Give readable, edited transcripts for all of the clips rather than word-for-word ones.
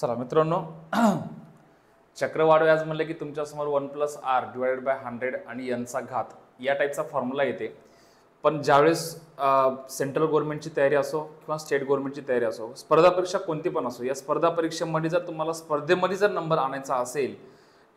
चला मित्रांनो, चक्रवाढ व्याज म्हणलं की तुमच्यासमोर 1+r/100 आणि n चा घात या टाईपचा फॉर्म्युला येते. पण ज्यावेळेस सेंट्रल गव्हर्नमेंटची तयारी असो किंवा स्टेट गव्हर्नमेंटची तयारी असो, स्पर्धा परीक्षा कोणती पण असो, या स्पर्धा परीक्षेमध्ये जर तुम्हाला स्पर्धेमध्ये जर नंबर आणायचा असेल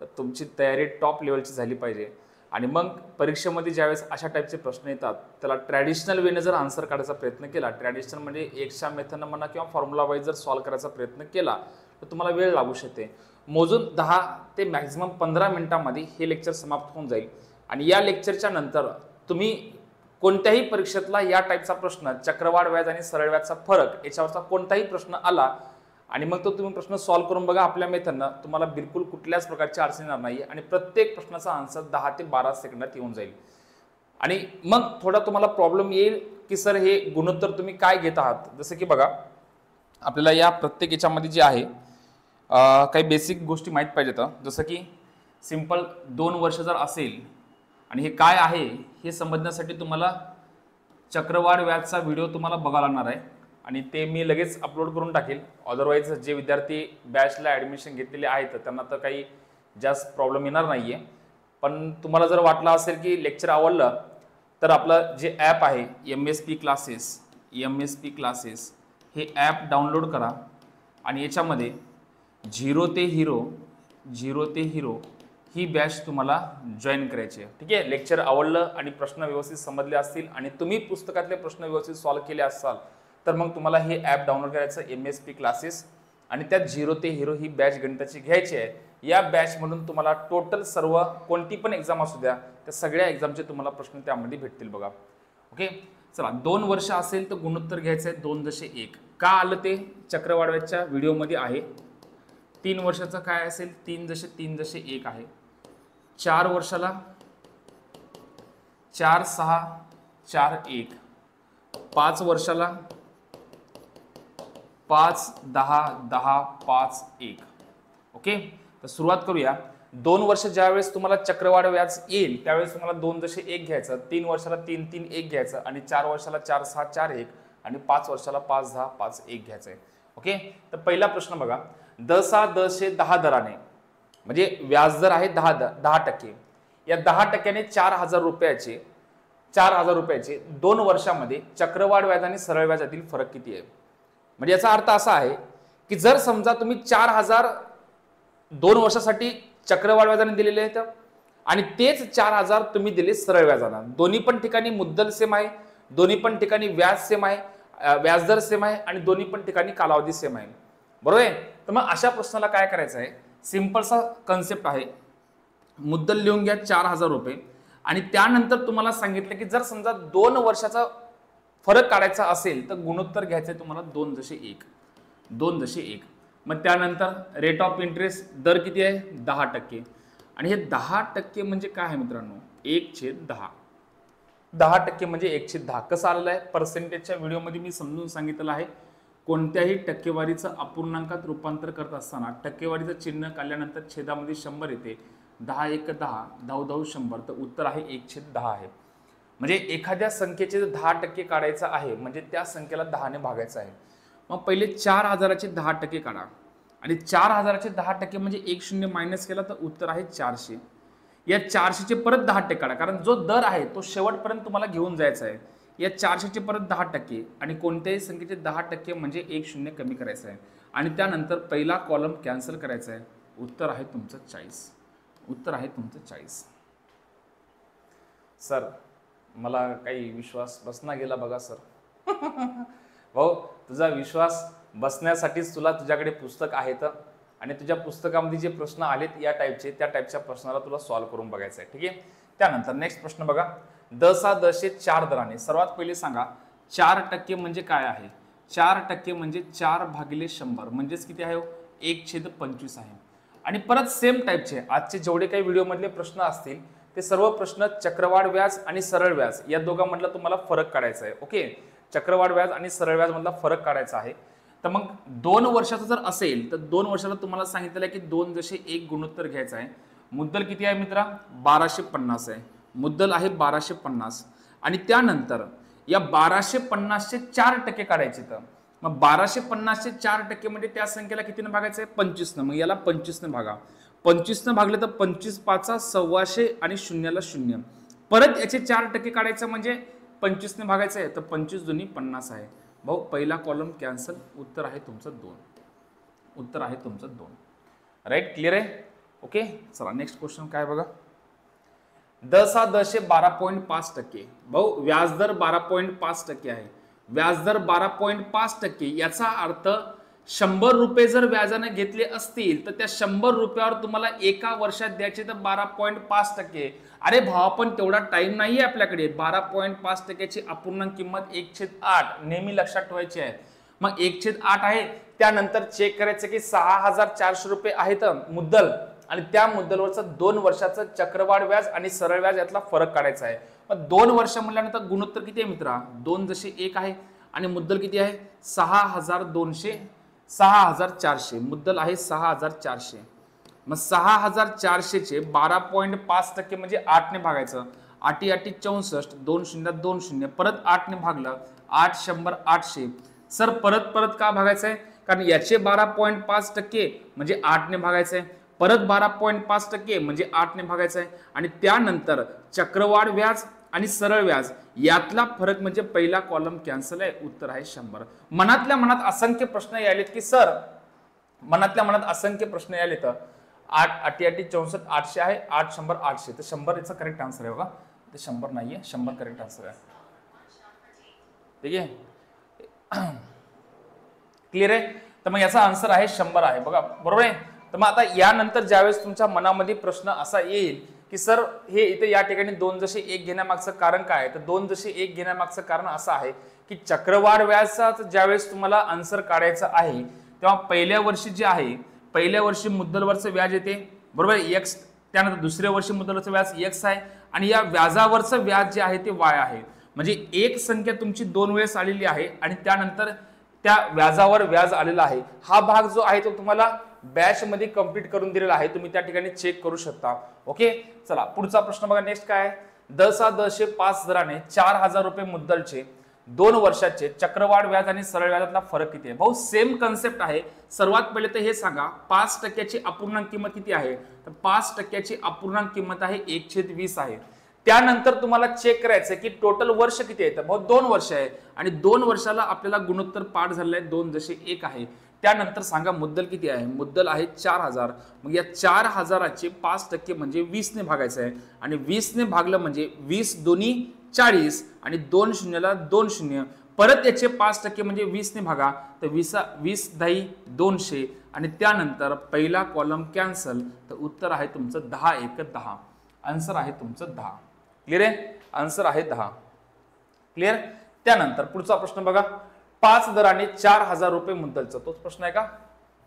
तर तुमची तयारी टॉप लेवलची झाली पाहिजे. आणि मग परीक्षेमध्ये ज्यावेळेस अशा टाईपचे प्रश्न येतात त्याला ट्रॅडिशनल वेने जर आन्सर काढायचा प्रयत्न केला, ट्रॅडिशनल म्हणजे एकशा मेथडनं म्हणा किंवा फॉर्म्युला वाईज जर सॉल्व्ह करायचा प्रयत्न केला तर तुम्हाला वेळ लागू शकते. मोजून 10 ते मॅक्झिमम 15 मिनिटांमध्ये हे लेक्चर समाप्त होऊन जाईल. आणि या लेक्चरच्या नंतर तुम्ही कोणत्याही परीक्षेतला या टाईपचा प्रश्न, चक्रवाढ व्याज आणि सरळ व्याजचा फरक, याच्यावरचा कोणताही प्रश्न आला आणि मग तो तुम्ही प्रश्न सॉल्व्ह करून बघा आपल्या मेथडनं, तुम्हाला बिलकुल कुठल्याच प्रकारची अडचण येणार नाही आणि प्रत्येक प्रश्नाचा आन्सर 10 ते 12 सेकंदात येऊन जाईल. आणि मग थोडा तुम्हाला प्रॉब्लेम येईल की सर हे गुणोत्तर तुम्ही काय घेत आहात. जसं की बघा, आपल्याला या प्रत्येक याच्यामध्ये जे आहे काही बेसिक गोष्टी माहीत पाहिजेत. जसं की सिंपल 2 वर्ष जर असेल आणि हे काय आहे हे समजण्यासाठी तुम्हाला चक्रवाढ व्याजचा व्हिडिओ तुम्हाला बघावा लागणार आहे आणि ते मी लगेच अपलोड करून टाकेल. अदरवाईज जे विद्यार्थी बॅचला ॲडमिशन घेतलेले आहेत त्यांना तर काही जास्त प्रॉब्लेम येणार नाही आहे. पण तुम्हाला जर वाटलं असेल की लेक्चर आवडलं तर आपलं जे ॲप आहे MSP क्लासेस हे ॲप डाउनलोड करा आणि याच्यामध्ये झिरो ते हिरो ही बॅच तुम्हाला जॉईन करायची आहे. ठीक आहे, लेक्चर आवडलं आणि प्रश्न व्यवस्थित समजले असतील आणि तुम्ही पुस्तकातले प्रश्न व्यवस्थित सॉल्व्ह केले असाल तर मग तुम्हाला हे ॲप डाउनलोड करायचं MSP क्लासेस आणि त्यात 0 ते हिरो ही बॅच गणिताची घ्यायची आहे. या बॅचमधून तुम्हाला टोटल सर्व कोणती पण एक्झाम असू द्या त्या सगळ्या एक्झामचे तुम्हाला प्रश्न त्यामध्ये भेटतील बघा. ओके, चला 2 वर्ष असेल तर गुणोत्तर घ्यायचं आहे 2.1. का आलं ते चक्रवाढ व्याजच्या व्हिडिओमध्ये आहे. 3 वर्षाचं काय असेल 3.1 आहे. 4 वर्षाला 4.641. 5 वर्षाला 5.10.10.5.1. ओके, तर सुरुवात करूया. 2 वर्ष ज्यावेळेस तुम्हाला चक्रवाढ व्याज येईल त्यावेळेस तुम्हाला 2.1 घ्यायचं, 3 वर्षाला 3.3.1 घ्यायचं आणि 4 वर्षाला 4.641 आणि 5 वर्षाला 5.10.5.1 घ्यायचं आहे. ओके, तर पहिला प्रश्न बघा. 10 दराने म्हणजे व्याजदर आहे 10%. या 10%ने 4,000 रुपयाचे 2 वर्षामध्ये चक्रवाढ व्याज आणि सरळ व्याजातील फरक किती आहे. म्हणजे याचा अर्थ असा आहे की जर समजा तुम्ही 4,000 2 वर्षासाठी चक्रवाढ व्याजाने दिलेले आहेत आणि तेच 4,000 तुम्ही दिले सरळ व्याजाने, दोन्ही पण ठिकाणी मुद्दल सेम आहे, दोन्ही पण ठिकाणी व्याज सेम आहे, व्याजदर सेम आहे आणि दोन्ही पण ठिकाणी कालावधी सेम आहे. बरोबर आहे. तर मग अशा प्रश्नाला काय करायचं आहे, सिंपलसा कन्सेप्ट आहे. मुद्दल लिहून घ्या 4,000 रुपये आणि त्यानंतर तुम्हाला सांगितलं की जर समजा 2 वर्षाचा फरक काढायचा असेल तर गुणोत्तर घ्यायचं आहे तुम्हाला 2.1. मग त्यानंतर रेट ऑफ इंटरेस्ट दर किती आहे 10%. आणि हे 10% म्हणजे काय आहे मित्रांनो, 1/10. 10% म्हणजे 1/10. कसं आलेलं आहे पर्सेंटेजच्या व्हिडिओमध्ये मी समजून सांगितलेलं आहे. कोणत्याही टक्केवारीचं अपूर्णांकात रूपांतर करत असताना टक्केवारीचं चिन्ह काढल्यानंतर छेदामध्ये 100 येते. 10 1 10, 10 10 100, तर उत्तर आहे 1/10 आहे. म्हणजे एखाद्या संख्येचे 10% काढायचं आहे म्हणजे त्या संख्येला 10 ने भागायचं आहे. मग पहिले 4,000चे 10% काढा आणि 4,000चे 10% म्हणजे 10 मायनस केला तर उत्तर आहे 400. या 400चे परत 10% काढा कारण जो दर आहे तो शेवटपर्यंत तुम्हाला घेऊन जायचा आहे. या 400चे परत 10% आणि कोणत्याही संख्येचे 10% म्हणजे 10 कमी करायचं आहे आणि त्यानंतर पहिला कॉलम कॅन्सल करायचा आहे. उत्तर आहे तुमचं 40. सर मला काही विश्वास बसना गेला बघा सर. भाऊ, तुझा विश्वास बसण्यासाठीच तुझ्याकडे पुस्तक आहेत आणि तुझ्या पुस्तकामध्ये जे प्रश्न आलेत त्या टाईपच्या प्रश्नाला तुला सॉल्व्ह करून बघायचं आहे. ठीक आहे, त्यानंतर नेक्स्ट प्रश्न बघा. 10 4 दराने सर्वात पहिले सांगा 4% म्हणजे काय आहे. 4% म्हणजे 4/100 म्हणजेच किती आहे 1/25 आहे. आणि परत सेम टाईपचे आजचे जेवढे काही व्हिडिओमधले प्रश्न असतील ते सर्व प्रश्न चक्रवाढ व्याज आणि सरळ व्याज या दोघांमधला तुम्हाला फरक काढायचा आहे. ओके, चक्रवाढ व्याज आणि सरळ व्याज मधला फरक काढायचा आहे. तर मग 2 वर्षाचा जर असेल तर 2 वर्षाला तुम्हाला सांगितलेलं आहे की 2.1 गुणोत्तर घ्यायचा आहे. मुद्दल किती आहे मित्रा 1250 आहे. मुद्दल आहे 1250 आणि त्यानंतर या 1250चे 4% काढायचे. तर मग 1250 चे 4% म्हणजे त्या संख्येला कितीने भागायचं आहे? 25 मग याला 25 भागा. 25 भागले तर 25 पाचा 125 आणि शून्याला 0. परत याचे 4% काढायचं म्हणजे 25 भागायचं आहे तर 25 दुनी 50 आहे. भाऊ पहिला कॉलम कॅन्सल. उत्तर आहे तुमचं 2. उत्तर आहे तुमचं 2. राईट, क्लिअर आहे? ओके, चला नेक्स्ट क्वेश्चन काय बघा. 10 हा 10 12.5%. भाऊ व्याजदर 12.5% आहे. व्याजदर 12.5%, याचा अर्थ 100 रुपये जर व्याजाने घेतले असतील तर त्या 100 रुपयावर तुम्हाला एका वर्षात द्यायचे तर 12.5%. अरे भावा पण तेवढा टाइम नाहीये आपल्याकडे. 12.5%ची अपूर्णांक किंमत 1/8 नेहमी लक्षात ठेवायची आहे. मग 1/8 आहे. त्यानंतर चेक करायचं की 6400 रुपये आहेत मुद्दल आणि त्या मुद्दलवरचं 2 वर्षाचं चक्रवाढ व्याज आणि सरळ व्याज यातला फरक काढायचा आहे. मग 2 वर्ष म्हटल्यानंतर गुणोत्तर किती आहे मित्रा? 2:1 आहे आणि मुद्दल किती आहे? 6400. मुद्दल आहे 6400. मग 6400 चे 12.5% म्हणजे 8 ने भागायचं. 8 8 64, 2 0 2 0, परत 8 ने भागलं. 8 100 800. सर परत का भागायचं आहे? कारण याचे 12.5% म्हणजे 8 ने भागायचं आहे. परत 12.5% म्हणजे 8 ने भागायचं आहे आणि त्यानंतर चक्रवाढ व्याज आणि सरळ व्याज यातला फरक म्हणजे पहिला कॉलम कॅन्सल आहे. उत्तर आहे 100. मनातल्या मनात असंख्य प्रश्न यायलेत की सर, मनातल्या मनात असंख्य प्रश्न यायले तर 8 8 8 64 800 आहे. 8 100 800 तर 100 याचा करेक्ट आन्सर आहे बघा. ते 100 नाहीये, 100 करेक्ट आन्सर आहे. ठीक आहे, क्लिअर आहे? तर मग याचा आन्सर आहे 100 आहे बघा, बरोबर आहे? तर मग आता यानंतर ज्यावेळेस तुमच्या मनामध्ये प्रश्न असा येईल की सर हे इथे या ठिकाणी 2:1 घेण्यामागचं कारण काय आहे? तर 2:1 घेण्यामागचं कारण असं आहे की चक्रवाढ व्याजचा ज्यावेळेस तुम्हाला आन्सर काढायचा आहे तेव्हा पहिल्या वर्षी जे आहे, पहिल्या वर्षी मुद्दलवरचं व्याज येते, बरोबर आहे, x. त्यानंतर दुसऱ्या वर्षी मुद्दलवरचं व्याज x आहे आणि या व्याजावरचं व्याज जे आहे ते y आहे. म्हणजे एक संख्या तुमची 2 वेळेस आलेली आहे आणि त्यानंतर त्या व्याजावर व्याज आलेला आहे. हा भाग जो आहे तो तुम्हाला बॅच मध्ये कंप्लीट करून दिलेला आहे. तुम्ही त्या ठिकाणी चेक करू शकता. ओके, चला पुढचा प्रश्न बघा. नेक्स्ट काय आहे? 10 हा 10 5 दराने 4000 रुपये मुद्दलचे 2 वर्षाचे चक्रवाढ व्याज आणि सरळ व्याजातला फरक किती आहे? भाऊ सेम कन्सेप्ट आहे. सर्वात पहिले तर हे सांगा 5% अपूर्णांक किंमत किती आहे? तर 5% अपूर्णांक किंमत आहे 1/20 आहे. त्यानंतर तुम्हाला चेक करायचं की टोटल वर्ष किती आहे? तर भाऊ 2 वर्ष आहे आणि 2 वर्षाला आपल्याला गुणोत्तर पाठ झालेलं आहे 2:1 आहे. त्यानंतर सांगा मुद्दल किती आहे? मुद्दल आहे 4000. मग या 4000चे 5% म्हणजे 20 ने भागायचं आहे आणि 20 ने भागलं म्हणजे 20 दोन्ही 40 आणि 2 शून्याला 2 शून्य. परत याचे 5% म्हणजे 20 ने भागा तर 20 10 200 आणि त्यानंतर पहिला कॉलम कॅन्सल. तर उत्तर आहे तुमचं 10 1 10. आन्सर आहे तुमचं 10. क्लिअर आहे? आन्सर आहे 10. क्लिअर? त्यानंतर पुढचा प्रश्न बघा. 5 दराने 4000 रुपये मुद्दलचा तोच प्रश्न आहे का?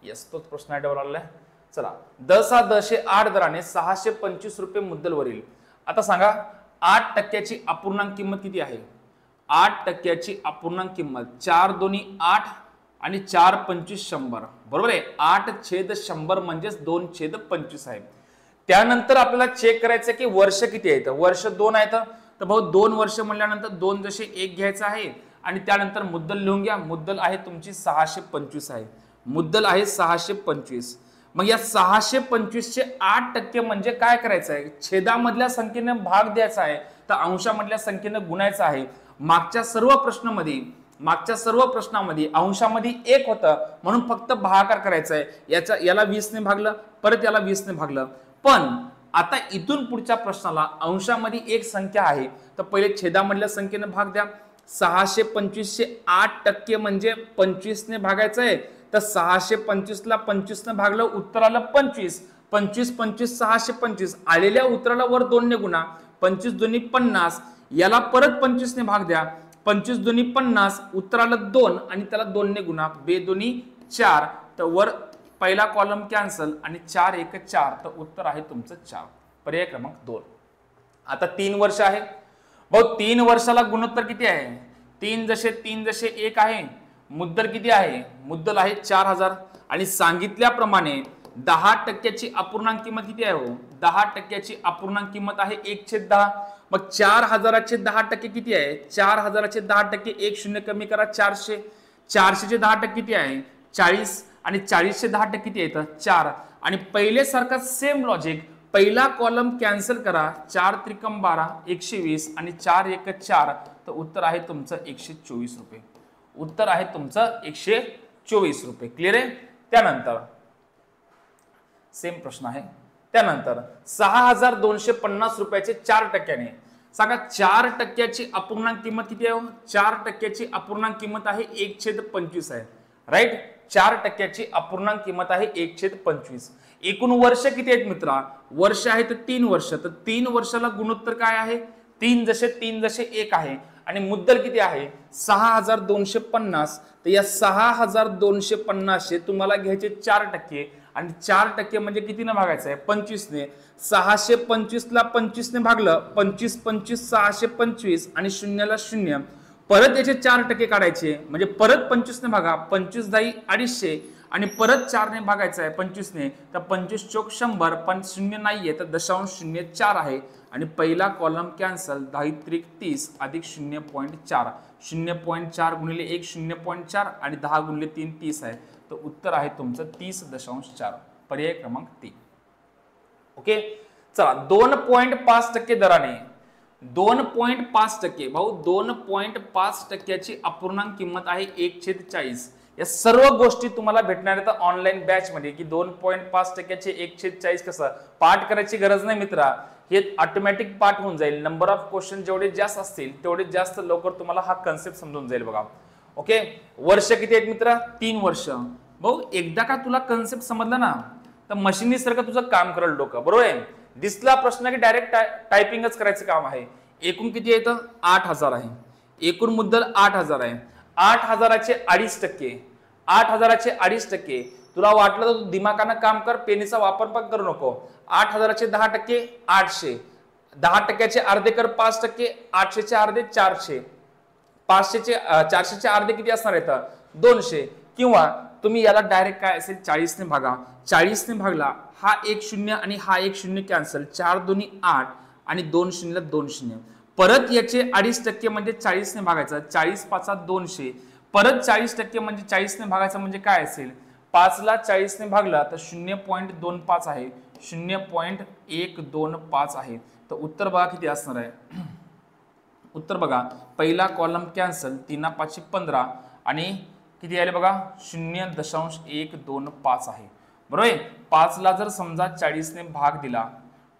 येस, तोच प्रश्न आहे. डबल आलेला आहे. चला 10 हा 10 8 दराने 625 रुपये मुद्दलवरील. आता सांगा 8% अपूर्णांक किंमत किती आहे? 8% अपूर्णांक किंमत 4 दोन्ही 8 आणि 4 25 100, बरोबर आहे. 8/100 म्हणजेच 2/25 आहे. त्यानंतर आपल्याला चेक करायचं की वर्ष किती आहेत? वर्ष 2 आहेत. तर भाऊ 2 वर्ष म्हणल्यानंतर 2:1 घ्यायचं आहे आणि त्यानंतर मुद्दल लिहून घ्या. मुद्दल आहे तुमची 625 आहे. मुद्दल आहे 625. मग या 625 चे 8% म्हणजे काय करायचं आहे? छेदामधल्या संख्येने भाग द्यायचा आहे तर अंशामधल्या संख्येने गुणायचं आहे. मागच्या सर्व प्रश्नामध्ये अंशामध्ये 1 होतं म्हणून फक्त भागाकार करायचा आहे. याला 20 ने भागलं, परत याला 20 ने भागलं. पण आता इथून पुढच्या प्रश्नाला अंशामध्ये 1 संख्या आहे तर पहिले छेदामधल्या संख्येने भाग द्या. 625 चे 8% म्हणजे 25 ने भागायचं आहे. तर 625 ला 25 ने भागलं, उत्तर आलं 25. 25 25 625. आलेल्या उत्तराला वर 2 ने गुणा. 25 दोन्ही 50. याला परत 25 ने भाग द्या. 25 दोन्ही 50. उत्तर आलं 2 आणि त्याला 2 ने गुणा. 2 दोन्ही 4. तर वर पहिला कॉलम कॅन्सल आणि 4 1 4. तर उत्तर आहे तुमचं 4. पर्याय क्रमांक 2. आता 3 वर्ष आहे. भाऊ 3 वर्षाला गुणोत्तर किती आहे? 3:1 आहे. मुद्दल किती आहे? मुद्दल आहे 4000 आणि सांगितल्याप्रमाणे 10% अपूर्णांक किंमत किती आहे? हो 10% अपूर्णांक किंमत आहे 1/10. मग 4000चे 10% किती आहे? 4000चे 10% 1 शून्य कमी करा 400. 400चे 10% किती आहे 40 आणि 40चे 10% किती येतं 4 आणि पहिले सारखा सेम लॉजिक पहिला कॉलम कॅन्सल करा 4 त्रिकम 12 120 आणि 4 एक 4 तर उत्तर आहे तुमचं 124 रुपये उत्तर आहे तुमचं 124 रुपये क्लिअर आहे त्यानंतर सेम प्रश्न आहे त्यानंतर 6250 रुपयाचे 4% सांगा 4%ची अपूर्णांक किंमत किती आहे 4%ची अपूर्णांक किंमत आहे 1/25 आहे राईट 4%ची अपूर्णांक किंमत आहे 1/25 एकूण वर्ष किती आहेत मित्रा वर्ष आहे तर 3 वर्ष तर 3 वर्षाला गुणोत्तर काय आहे 3 जसे 1 आहे आणि मुद्दल किती आहे 6250 तर या 6250 चे तुम्हाला घ्यायचे 4% आणि 4% म्हणजे कितीने भागायचं आहे 25 ने 625 ला 25 ने भागलं 25 25 625 आणि शून्याला 0 परत याचे 4% काढायचे म्हणजे परत 25 ने भागा 25 दाई 250 आणि परत 4 ने भागायचं आहे 25 ने तर 25 चोक 100 पण 0 नाहीये तर 0.04 आहे आणि पहिला कॉलम कॅन्सल 10 त्रिक 30 अधिक 0.4 0.4 गुणिले 1 0.4 आणि 10 गुणिले 3 30 आहे तर उत्तर आहे तुमचं 30.4 पर्याय क्रमांक 3 ओके चला 2.5% दराने 2.5% भाऊ 2.5%ची अपूर्णांक किंमत आहे 1/40 या सर्व गोष्टी तुम्हाला भेटणार आहेत ऑनलाईन बॅच मध्ये की 2.5%चे 1/40 कसं पाठ करायची गरज नाही मित्रा हे ऑटोमॅटिक पाठ होऊन जाईल नंबर ऑफ क्वेश्चन जेवढे जास्त असतील तेवढे जास्त लवकर तुम्हाला हा कन्सेप्ट समजून जाईल बघा ओके वर्ष किती आहेत मित्रा 3 वर्ष भाऊ एकदा का तुला कन्सेप्ट समजला ना तर मशिनी सारखं तुझं काम करेल डोकं बरोबर आहे दिसला प्रश्न की डायरेक्ट टायपिंगच करायचं काम आहे एकूण किती येतं 8000 आहे एकूण मुद्दल 8000 आहे 8000चे 2.5% 8000चे 2.5% तुला वाटलं तर तू दिमागानं काम कर पेनीचा वापर पण करू नको 8000चे 10% 800 10%चे अर्धे कर 5% 800चे अर्धे 400 500चे 400चे अर्धे किती असणार आहेत 200 किंवा तुम्ही याला डायरेक्ट काय असेल 40 ने भागा 40 ने भागला हा 1 0 आणि हा 1 0 कॅन्सल 4 2 8 आणि 2 0 2 0 परत याचे 2.5% म्हणजे 40 ने भागायचं 40 5 200 परत 40% म्हणजे 40 ने भागायचं म्हणजे काय असेल 5 ला 40 ने भागला तर 0.25 आहे 0.125 आहे तर उत्तर बघा किती असणार आहे उत्तर बघा पहिला कॉलम कॅन्सल 3 5 15 आणि किती आले बघा 0.125 आहे बरोबर आहे 5 ला जर समजा 40 ने भाग दिला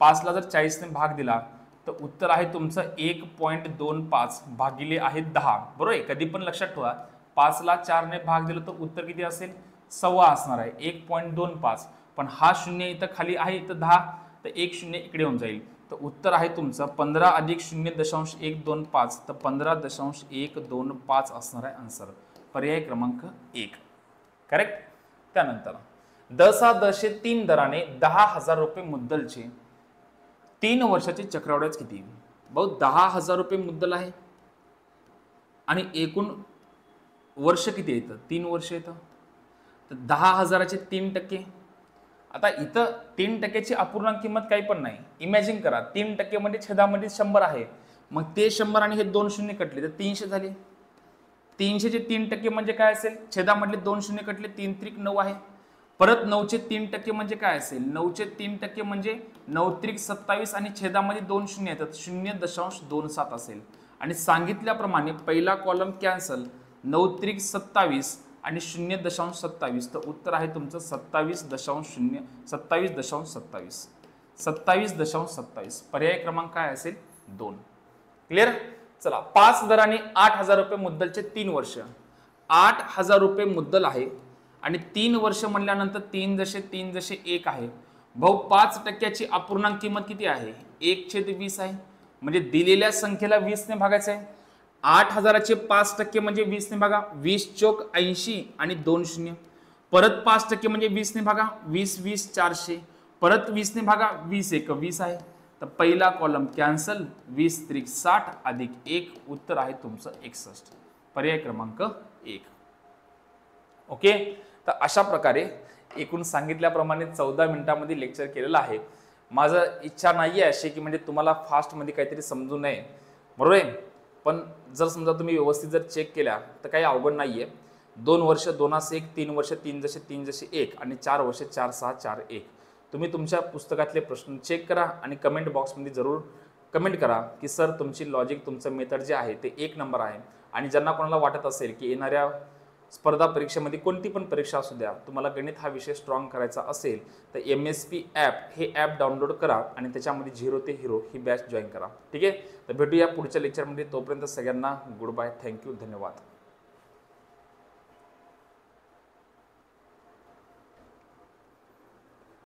5 ला जर 40 ने भाग दिला तर उत्तर आहे तुमचं 1.25 भागिले आहे 10 बरोबर आहे कधी पण लक्षात ठेवा 5 ला 4 ने भाग दिला तर उत्तर किती असेल 1.25 असणार आहे 1.25 पण हा 0 इथं खाली आहे इथं 10 तर 1 0 इकडे होऊन जाईल तर उत्तर आहे तुमचं 15 अधिक 0.125 तर 15.125 असणार आहे आन्सर पर्याय क्रमांक 1 करेक्ट त्यानंतर 10/3 दराने 10,000 रुपये मुद्दलचे 3 वर्षाचे चक्रवाढ किती भाऊ 10,000 रुपये मुद्दल आहे आणि एकूण वर्ष किती येतं 3 वर्ष येतं तर 10,000चे 3% आता इथं 3%ची अपूर्णांक किंमत काही पण नाही इमॅजिन करा 3% म्हणजे छेदामध्ये 100 आहे मग ते 100 आणि हे 2 शून्य कटले तर 300 झाले 300चे 3% म्हणजे काय असेल छेदामधले 2 शून्य कटले 3 त्रिक 9 आहे परत 9चे 3% म्हणजे काय असेल 9चे 3% म्हणजे 9 त्रिक 27 आणि छेदामध्ये 2 शून्य येतात 0.27 असेल आणि सांगितल्याप्रमाणे पहिला कॉलम कॅन्सल 9 त्रिक 27 आणि 0.27 तर उत्तर आहे तुमचं 27.27 पर्याय क्रमांक काय असेल 2 क्लिअर चला 5 दराने 8,000 रुपये मुद्दलचे 3 वर्ष 8,000 रुपये मुद्दल आहे आणि 3 वर्ष म्हणल्यानंतर 3 जसे 1 आहे भाऊ 5%ची अपूर्णांक किंमत किती आहे 1/20 आहे म्हणजे दिलेल्या संख्येला 20 ने भागायचं आहे 8,000चे 5% म्हणजे 20 ने भागा 20 चोक 80 आणि 2 शून्य परत 5% म्हणजे 20 ने भागा 20 20 400 परत 20 ने भागा 20 1 20 आहे तर पहिला कॉलम कॅन्सल 20 त्रिक 60 अधिक 1 उत्तर आहे तुमचं 61 पर्याय क्रमांक 1 ओके तर अशा प्रकारे एकूण सांगितल्याप्रमाणे 14 मिनिटांमध्ये लेक्चर केलेलं आहे माझं इच्छा नाहीये अशी की म्हणजे तुम्हाला फास्ट मध्ये काहीतरी समजू नये बरोबर आहे पण जर समजा तुम्ही व्यवस्थित जर चेक केल्या तर काही अवघड नाहीये 2 वर्ष 2-1, 3 वर्ष 3-3-1 आणि 4 वर्ष 4-6-4-1. तुम्ही तुमच्या पुस्तकातले प्रश्न चेक करा आणि कमेंट बॉक्समध्ये जरूर कमेंट करा की सर तुमची लॉजिक तुमचं मेथड जे आहे ते 1 नंबर आहे. आणि ज्यांना कोणाला वाटत असेल की येणाऱ्या स्पर्धा परीक्षेमध्ये कोणती पण परीक्षा असू द्या, तुम्हाला गणित हा विषय स्ट्रॉंग करायचा असेल तर MSP ॲप हे ॲप डाउनलोड करा आणि त्याच्यामध्ये 0 ते हिरो ही बॅच जॉईन करा. ठीक आहे, तर भेटूया पुढच्या लेक्चरमध्ये. तोपर्यंत सगळ्यांना गुड बाय, थँक्यू, धन्यवाद.